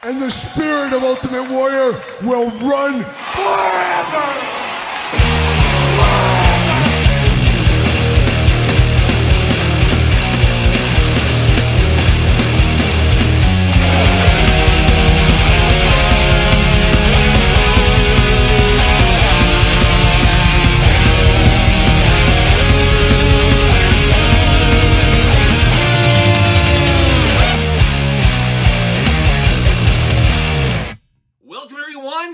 And the spirit of Ultimate Warrior will run forever!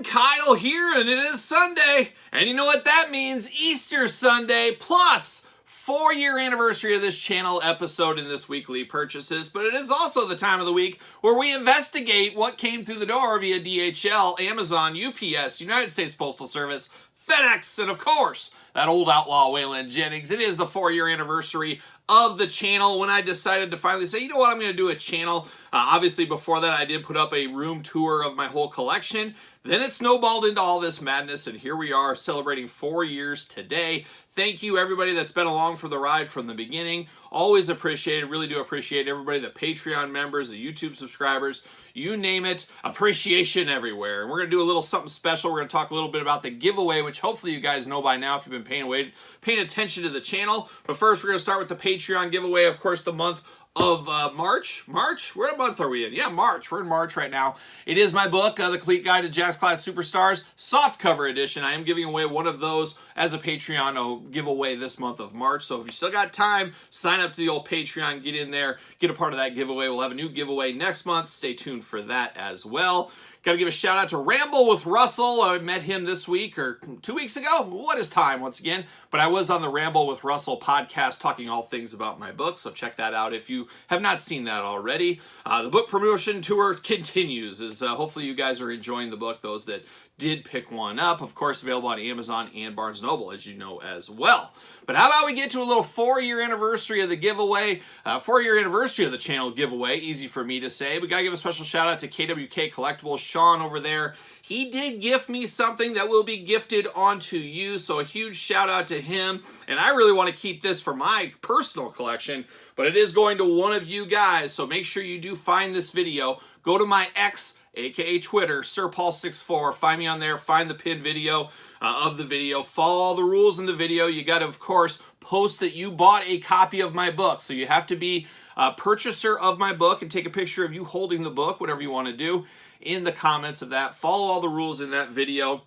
Kyle here, and it is Sunday, and you know what that means? Easter Sunday plus 4-year anniversary of this channel episode in this weekly purchases, but it is also the time of the week where we investigate what came through the door via DHL, Amazon, UPS, United States Postal Service, FedEx, and of course, that old outlaw Waylon Jennings. It is the 4-year anniversary of the channel when I decided to finally say, you know what, I'm going to do a channel. Obviously, before that, I did put up a room tour of my whole collection. Then it snowballed into all this madness, and here we are celebrating 4 years today. Thank you, everybody that's been along for the ride from the beginning. Always appreciate it. Really do appreciate everybody, the Patreon members, the YouTube subscribers, you name it. Appreciation everywhere. And we're going to do a little something special. We're going to talk a little bit about the giveaway, which hopefully you guys know by now if you've been paying attention to the channel. But first, we're going to start with the Patreon giveaway. Of course, the month of March? What month are we in? Yeah, March. We're in March right now. It is my book, The Complete Guide to Jakks Class Superstars, softcover edition. I am giving away one of those as a Patreon giveaway this month of March. So if you still got time, sign up to the old Patreon, get in there, get a part of that giveaway. We'll have a new giveaway next month. Stay tuned for that as well. Got to give a shout out to Ramble with Russell. I met him this week or 2 weeks ago. What is time once again? But I was on the Ramble with Russell podcast talking all things about my book. So check that out if you have not seen that already. The book promotion tour continues. Hopefully you guys are enjoying the book. Those that did pick one up, of course, available on Amazon and Barnes & Noble, as you know as well. But how about we get to a little 4-year anniversary of the giveaway, 4-year anniversary of the channel giveaway, easy for me to say. We got to give a special shout out to KWK Collectibles, Sean over there. He did gift me something that will be gifted onto you, so a huge shout out to him. And I really want to keep this for my personal collection, but it is going to one of you guys, so make sure you do find this video. Go to my X, aka Twitter, SirPaul64. Find me on there. Find the pinned video of the video. Follow all the rules in the video. You got to, of course, post that you bought a copy of my book. So you have to be a purchaser of my book and take a picture of you holding the book, whatever you want to do, in the comments of that. Follow all the rules in that video.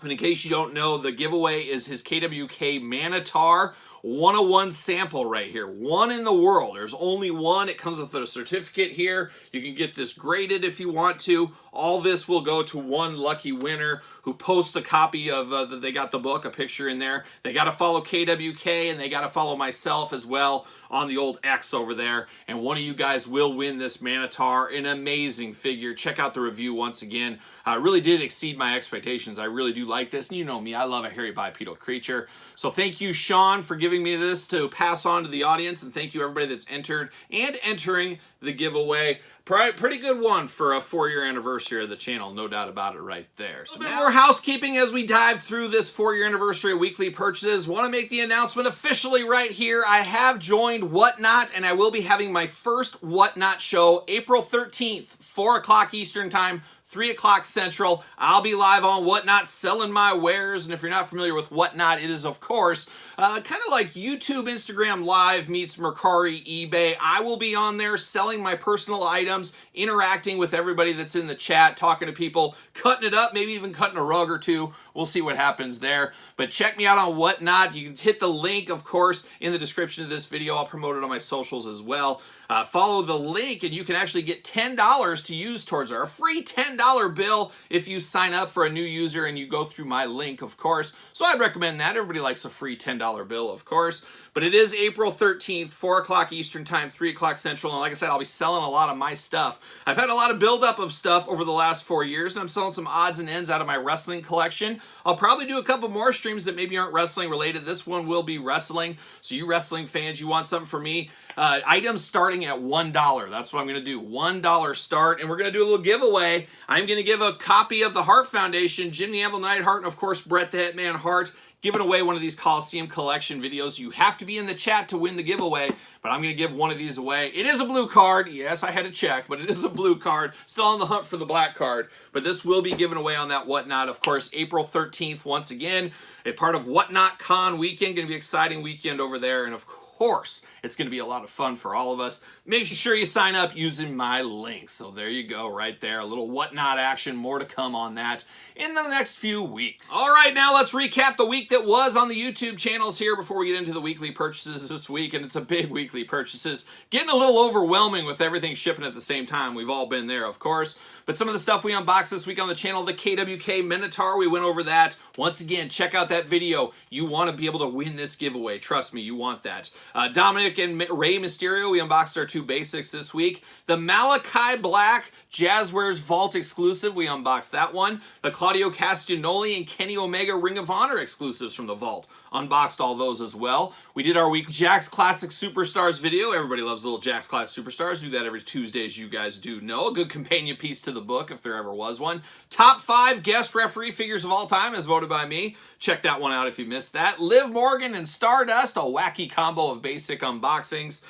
And in case you don't know, the giveaway is his KWK Manitar 101 sample right here. One in the world. There's only one. It comes with a certificate here. You can get this graded if you want to. All this will go to one lucky winner who posts a copy of that they got the book, a picture in there. They got to follow KWK and they got to follow myself as well on the old X over there. And one of you guys will win this Manitar, an amazing figure. Check out the review once again. Really did exceed my expectations. I really do like this. And you know me, I love a hairy bipedal creature. So thank you, Sean, for giving me this to pass on to the audience. And thank you, everybody that's entered and entering the giveaway. Pretty good one for a 4-year anniversary of the channel, no doubt about it right there. So a bit more housekeeping as we dive through this 4-year anniversary of weekly purchases. Want to make the announcement officially right here. I have joined Whatnot, and I will be having my first Whatnot show April 13th, 4 o'clock Eastern Time, 3 o'clock Central. I'll be live on Whatnot selling my wares. And if you're not familiar with Whatnot, it is, of course, kind of like YouTube, Instagram Live meets Mercari, eBay. I will be on there selling my personal items, interacting with everybody that's in the chat, talking to people, cutting it up, maybe even cutting a rug or two. We'll see what happens there. But check me out on Whatnot. You can hit the link, of course, in the description of this video. I'll promote it on my socials as well. Follow the link, and you can actually get $10 to use towards a free $10 bill if you sign up for a new user and you go through my link, of course. So I'd recommend that. Everybody likes a free $10 bill, of course. But it is April 13th, 4 o'clock Eastern Time, 3 o'clock Central. And like I said, I'll be selling a lot of my stuff. I've had a lot of buildup of stuff over the last 4 years, and I'm selling some odds and ends out of my wrestling collection. I'll probably do a couple more streams that maybe aren't wrestling related. This one will be wrestling. So you wrestling fans, you want something from me? Items starting at $1. That's what I'm going to do. $1 start. And we're going to do a little giveaway. I'm going to give a copy of the Hart Foundation, Jim the Anvil Neidhart, and of course, Bret the Hitman Hart. giving away one of these Coliseum Collection videos. You have to be in the chat to win the giveaway, but I'm going to give one of these away. It is a blue card. Yes, I had to check, but it is a blue card. Still on the hunt for the black card, but this will be given away on that Whatnot. Of course, April 13th, once again, a part of Whatnot Con weekend. Going to be an exciting weekend over there, and of course, it's going to be a lot of fun for all of us. Make sure you sign up using my link. So there you go, right there. A little Whatnot action. More to come on that in the next few weeks. All right, now let's recap the week that was on the YouTube channels here before we get into the weekly purchases this week. And it's a big weekly purchases. Getting a little overwhelming with everything shipping at the same time. We've all been there, of course. But some of the stuff we unboxed this week on the channel, the KWK Minotaur, we went over that. Once again, check out that video. You want to be able to win this giveaway. Trust me, you want that. Dominic and Rey Mysterio, we unboxed our 2 basics this week. The Malachi Black Jazzwares Vault exclusive, we unboxed that one. The Claudio Castagnoli and Kenny Omega Ring of Honor exclusives from the Vault. Unboxed all those as well. We did our week Jakks Classic Superstars video. Everybody loves little Jakks Classic Superstars. Do that every Tuesday, as you guys do know. A good companion piece to the book, if there ever was one. Top 5 guest referee figures of all time, as voted by me. Check that one out if you missed that. Liv Morgan and Stardust, a wacky combo of basic unboxings.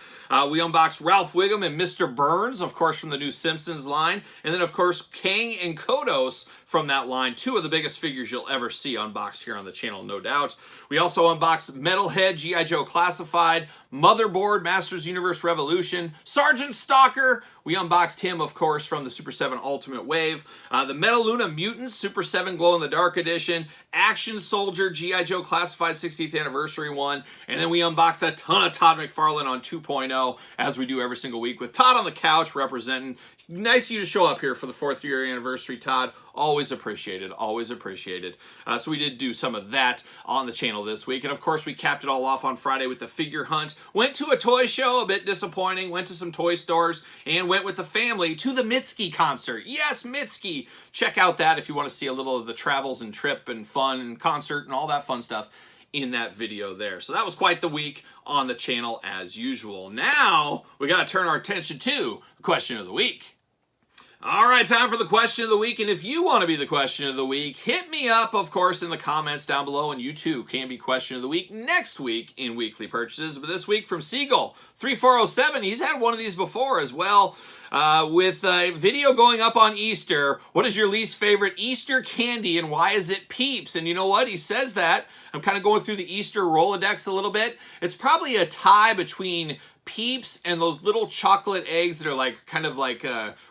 We unboxed Ralph Wiggum and Mr. Burns, of course, from the new Simpsons line. And then, of course, Kang and Kodos from that line. 2 of the biggest figures you'll ever see unboxed here on the channel, no doubt. We also unboxed Metalhead G.I. Joe Classified, Motherboard Masters Universe Revolution, Sergeant Stalker. We unboxed him, of course, from the Super 7 Ultimate Wave. The Metaluna Mutants Super 7 Glow in the Dark Edition, Action Soldier G.I. Joe Classified 60th Anniversary one. And then we unboxed a ton of Todd McFarlane on 2.0, as we do every single week, with Todd on the couch representing. Nice of you to show up here for the 4th year anniversary, Todd. Always appreciated, always appreciated. So we did do some of that on the channel this week. And of course, we capped it all off on Friday with the figure hunt. Went to a toy show, a bit disappointing. Went to some toy stores and went with the family to the Mitski concert. Yes, Mitski. Check out that if you want to see a little of the travels and trip and fun and concert and all that fun stuff in that video there. So that was quite the week on the channel as usual. Now, we got to turn our attention to the question of the week. All right, time for the question of the week, and if you want to be the question of the week, hit me up, of course, in the comments down below, and you too can be question of the week next week in weekly purchases. But this week from Siegel 3407, he's had one of these before as well. With a video going up on Easter, what is your least favorite Easter candy and why is it Peeps? And you know what? He says that. I'm kind of going through the Easter Rolodex a little bit. It's probably a tie between Peeps and those little chocolate eggs that are like kind of like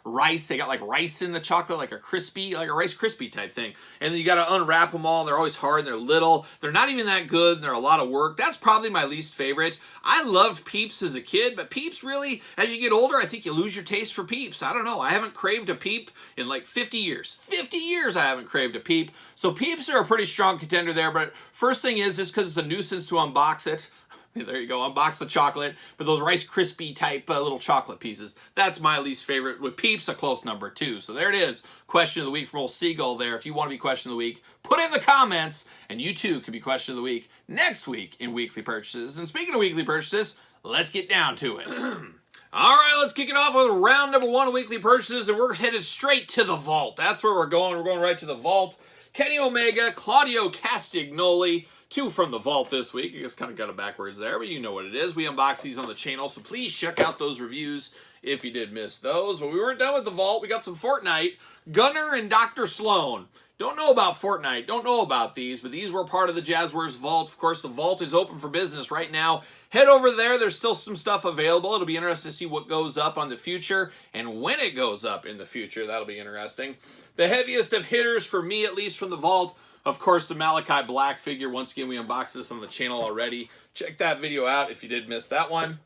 rice. They got like rice in the chocolate, like a crispy, like a Rice Krispie type thing. And then you got to unwrap them all. They're always hard. And they're little. They're not even that good. And they're a lot of work. That's probably my least favorite. I loved Peeps as a kid, but Peeps really, as you get older, I think you lose your taste for Peeps. I don't know. I haven't craved a Peep in like 50 years. 50 years I haven't craved a Peep. So Peeps are a pretty strong contender there. But first thing is, just because it's a nuisance to unbox it, there you go, unbox the chocolate, but those Rice Krispie type little chocolate pieces, that's my least favorite, with Peeps a close number 2. So there it is, question of the week from old Seagull there. If you want to be question of the week, put it in the comments, and you too can be question of the week next week in weekly purchases. And speaking of weekly purchases, let's get down to it. All right, let's kick it off with round number 1 of weekly purchases, and we're headed straight to the vault. That's where we're going. We're going right to the vault. Kenny Omega, Claudio Castagnoli, 2 from the vault this week. I guess kind of got it backwards there, but you know what it is. We unbox these on the channel, so please check out those reviews if you did miss those. But we weren't done with the vault. We got some Fortnite. Gunner and Dr. Sloan. Don't know about Fortnite. Don't know about these, but these were part of the Jazzwares vault. Of course, the vault is open for business right now. Head over there. There's still some stuff available. It'll be interesting to see what goes up on the future and when it goes up in the future. That'll be interesting. The heaviest of hitters for me, at least from the vault, of course, the Malachi Black figure. Once again, we unboxed this on the channel already. Check that video out if you did miss that one.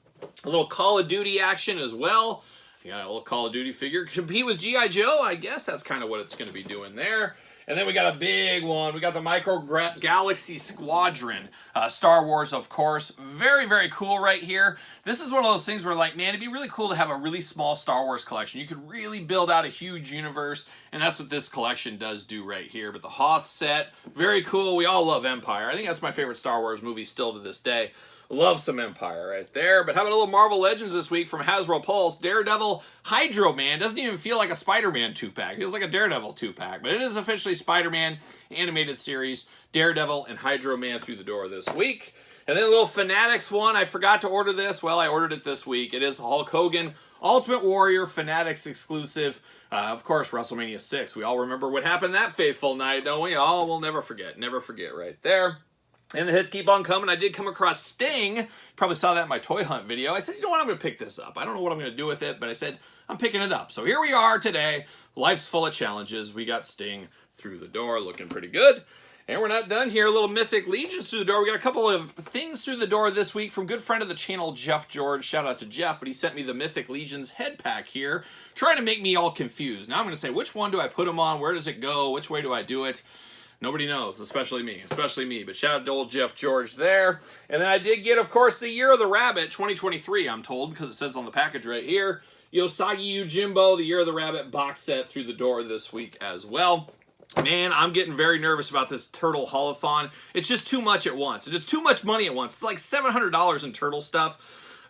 A little Call of Duty action as well. Yeah, a little Call of Duty figure. Compete with G.I. Joe. I guess that's kind of what it's going to be doing there. And then we got a big one. We got the Micro Galaxy Squadron. Star Wars, of course. Very, very cool right here. This is one of those things where, like, man, it'd be really cool to have a really small Star Wars collection. You could really build out a huge universe, and that's what this collection does do right here. But the Hoth set, very cool. We all love Empire. I think that's my favorite Star Wars movie still to this day. Love some Empire right there. But how about a little Marvel Legends this week from Hasbro Pulse? Daredevil Hydro Man. Doesn't even feel like a Spider-Man 2-pack. Feels like a Daredevil 2-pack. But it is officially Spider-Man animated series. Daredevil and Hydro Man through the door this week. And then a little Fanatics one. I forgot to order this. Well, I ordered it this week. It is Hulk Hogan Ultimate Warrior Fanatics exclusive. Of course, WrestleMania 6. We all remember what happened that fateful night, don't we? Oh, we'll never forget. Never forget right there. And the hits keep on coming. I did come across Sting. Probably saw that in my toy hunt video. I said, you know what? I'm going to pick this up. I don't know what I'm going to do with it, but I said, I'm picking it up. So here we are today. Life's full of challenges. We got Sting through the door, looking pretty good. And we're not done here. A little Mythic Legions through the door. We got a couple of things through the door this week from good friend of the channel, Jeff George. Shout out to Jeff, but he sent me the Mythic Legions head pack here, trying to make me all confused. Now I'm going to say, which one do I put them on? Where does it go? Which way do I do it? Nobody knows, especially me. But shout out to old Jeff George there. And then I did get, of course, the Year of the Rabbit 2023, I'm told, because it says on the package right here. Yosagi Yojimbo, the Year of the Rabbit box set through the door this week as well. Man, I'm getting very nervous about this Turtle Haulathon. It's just too much at once. And it's too much money at once. It's like $700 in Turtle stuff.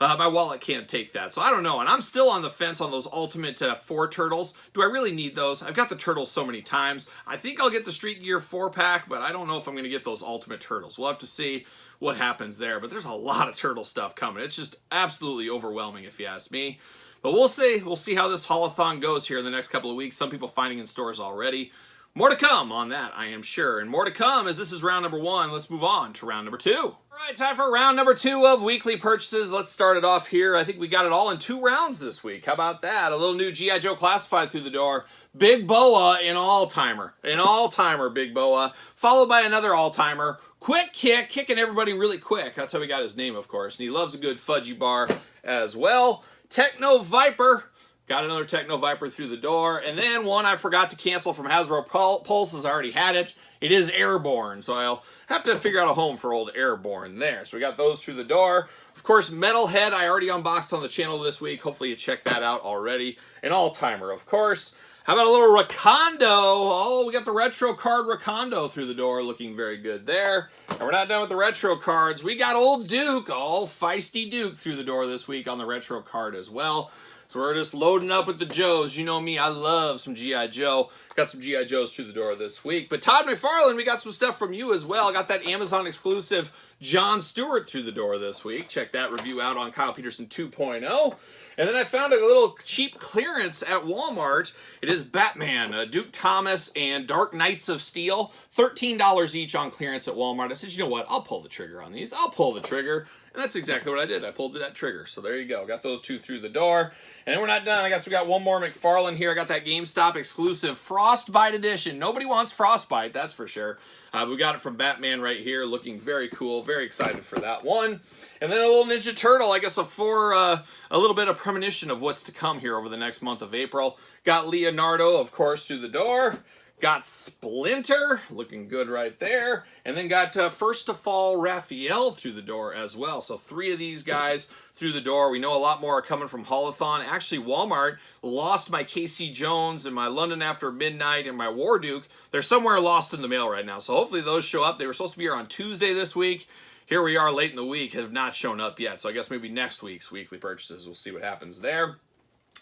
My wallet can't take that. So I don't know. And I'm still on the fence on those Ultimate 4 Turtles. Do I really need those? I've got the Turtles so many times. I think I'll get the Street Gear 4-pack, but I don't know if I'm going to get those Ultimate Turtles. We'll have to see what happens there. But there's a lot of Turtle stuff coming. It's just absolutely overwhelming if you ask me. But we'll see. We'll see how this Haulathon goes here in the next couple of weeks. Some people finding in stores already. More to come on that, I am sure. And more to come as this is round number 1. Let's move on to round number 2. All right, time for round number 2 of weekly purchases. Let's start it off here. I think we got it all in 2 rounds this week. How about that? A little new G.I. Joe Classified through the door. Big Boa in all-timer. An all-timer Big Boa. Followed by another all-timer. Quick Kick, kicking everybody really quick. That's how he got his name, of course. And he loves a good fudgy bar as well. Techno Viper. Got another Techno Viper through the door. And then one I forgot to cancel from Hasbro Pulse. I already had it. It is Airborne. So I'll have to figure out a home for old Airborne there. So we got those through the door. Of course, Metalhead I already unboxed on the channel this week. Hopefully you checked that out already. An all-timer, of course. How about a little Rakondo? Oh, we got the retro card Rakondo through the door. Looking very good there. And we're not done with the retro cards. We got old Duke, all feisty Duke through the door this week on the retro card as well. So we're just loading up with the Joes. You know me, I love some G.I. Joe. Got some G.I. Joes through the door this week. But Todd McFarlane, we got some stuff from you as well. Got that Amazon exclusive Jon Stewart through the door this week. Check that review out on Kyle Peterson 2.0. And then I found a little cheap clearance at Walmart. It is Batman, Duke Thomas, and Dark Knights of Steel. $13 each on clearance at Walmart. I said, you know what? I'll pull the trigger on these. I'll pull the trigger. And that's exactly what I did. I pulled that trigger. So there you go. Got those 2 through the door. And then we're not done. I guess we got one more McFarlane here. I got that GameStop exclusive Frostbite edition. Nobody wants Frostbite, that's for sure. We got it from Batman right here. Looking very cool. Very excited for that one. And then a little Ninja Turtle, I guess, for a little bit of premonition of what's to come here over the next month of April. Got Leonardo, of course, through the door. Got Splinter, looking good right there. And then got First to Fall Raphael through the door as well. So 3 of these guys through the door. We know a lot more are coming from Haulathon. Actually, Walmart lost my Casey Jones and my London After Midnight and my War Duke. They're somewhere lost in the mail right now. So hopefully those show up. They were supposed to be here on Tuesday this week. Here we are late in the week, have not shown up yet. So I guess maybe next week's weekly purchases, we'll see what happens there.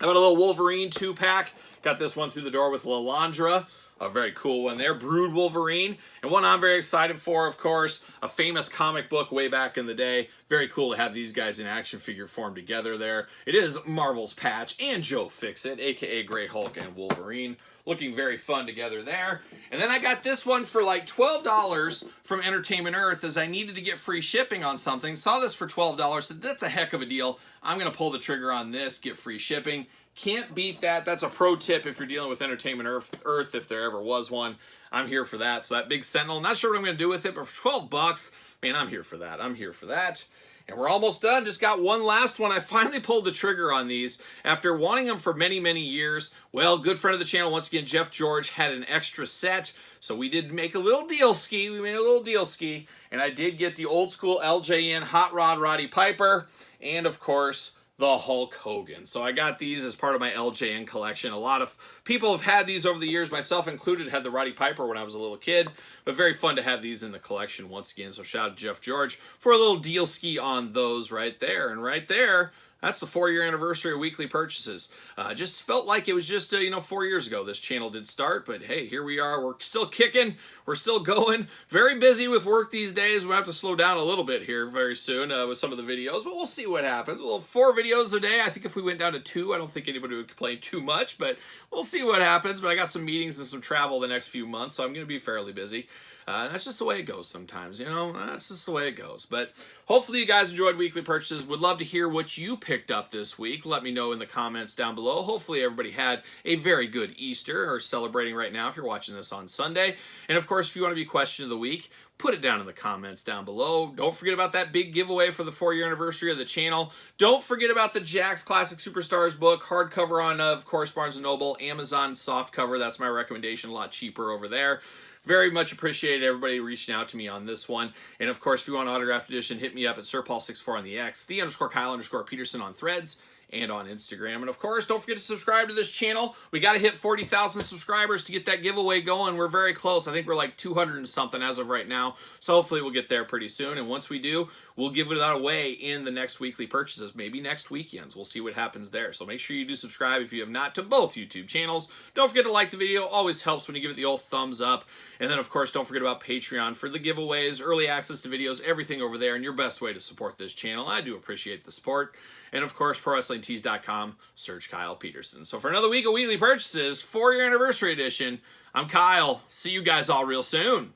How about a little Wolverine 2-pack? Got this one through the door with Lalandra. A very cool one there, Brood Wolverine. And one I'm very excited for, of course, a famous comic book way back in the day. Very cool to have these guys in action figure form together there. It is Marvel's Patch and Joe Fixit, a.k.a. Grey Hulk and Wolverine. Looking very fun together there. And then I got this one for like $12 from Entertainment Earth as I needed to get free shipping on something. Saw this for $12, said that's a heck of a deal. I'm going to pull the trigger on this, get free shipping. Can't beat that. That's a pro tip if you're dealing with Entertainment Earth, if there ever was one. I'm here for that. So that big Sentinel, not sure what I'm going to do with it, but for 12 bucks, man, I'm here for that. I'm here for that. And we're almost done. Just got one last one. I finally pulled the trigger on these after wanting them for many, many years. Well, good friend of the channel, once again, Jeff George, had an extra set. So we did make a little deal ski. We made a little deal ski. And I did get the old school LJN Hot Rod Roddy Piper. And, of course, the Hulk Hogan. So I got these as part of my LJN collection. A lot of people have had these over the years, myself included, had the Roddy Piper when I was a little kid, but very fun to have these in the collection once again. So shout out to Jeff George for a little deal ski on those right there. And right there, that's the 4-year anniversary of weekly purchases. Just felt like it was just, 4 years ago this channel did start, but hey, here we are. We're still kicking. We're still going. Very busy with work these days. We'll have to slow down a little bit here very soon with some of the videos, but we'll see what happens. Well, 4 videos a day. I think if we went down to 2, I don't think anybody would complain too much, but we'll see what happens. But I got some meetings and some travel the next few months, so I'm going to be fairly busy. And that's just the way it goes sometimes, that's just the way it goes. But hopefully you guys enjoyed weekly purchases. Would love to hear what you picked up this week. Let me know in the comments down below. Hopefully everybody had a very good Easter or celebrating right now if you're watching this on Sunday. And of course, if you want to be question of the week, put it down in the comments down below. Don't forget about that big giveaway for the 4-year anniversary of the channel. Don't forget about the Jakks Classic Superstars book, hardcover on, of course, Barnes & Noble, Amazon softcover. That's my recommendation, a lot cheaper over there. Very much appreciated everybody reaching out to me on this one. And of course, if you want an autographed edition, hit me up at SirPaul64 on the X, _Kyle_Peterson on Threads, and on Instagram. And of course, don't forget to subscribe to this channel. We got to hit 40,000 subscribers to get that giveaway going. We're very close. I think we're like 200 and something as of right now. So hopefully we'll get there pretty soon. And once we do, we'll give it away in the next weekly purchases, maybe next weekends. We'll see what happens there. So make sure you do subscribe if you have not to both YouTube channels. Don't forget to like the video. Always helps when you give it the old thumbs up. And then, of course, don't forget about Patreon for the giveaways, early access to videos, everything over there, and your best way to support this channel. I do appreciate the support. And, of course, ProWrestlingTees.com, search Kyle Peterson. So for another week of weekly purchases, 4-year anniversary edition, I'm Kyle. See you guys all real soon.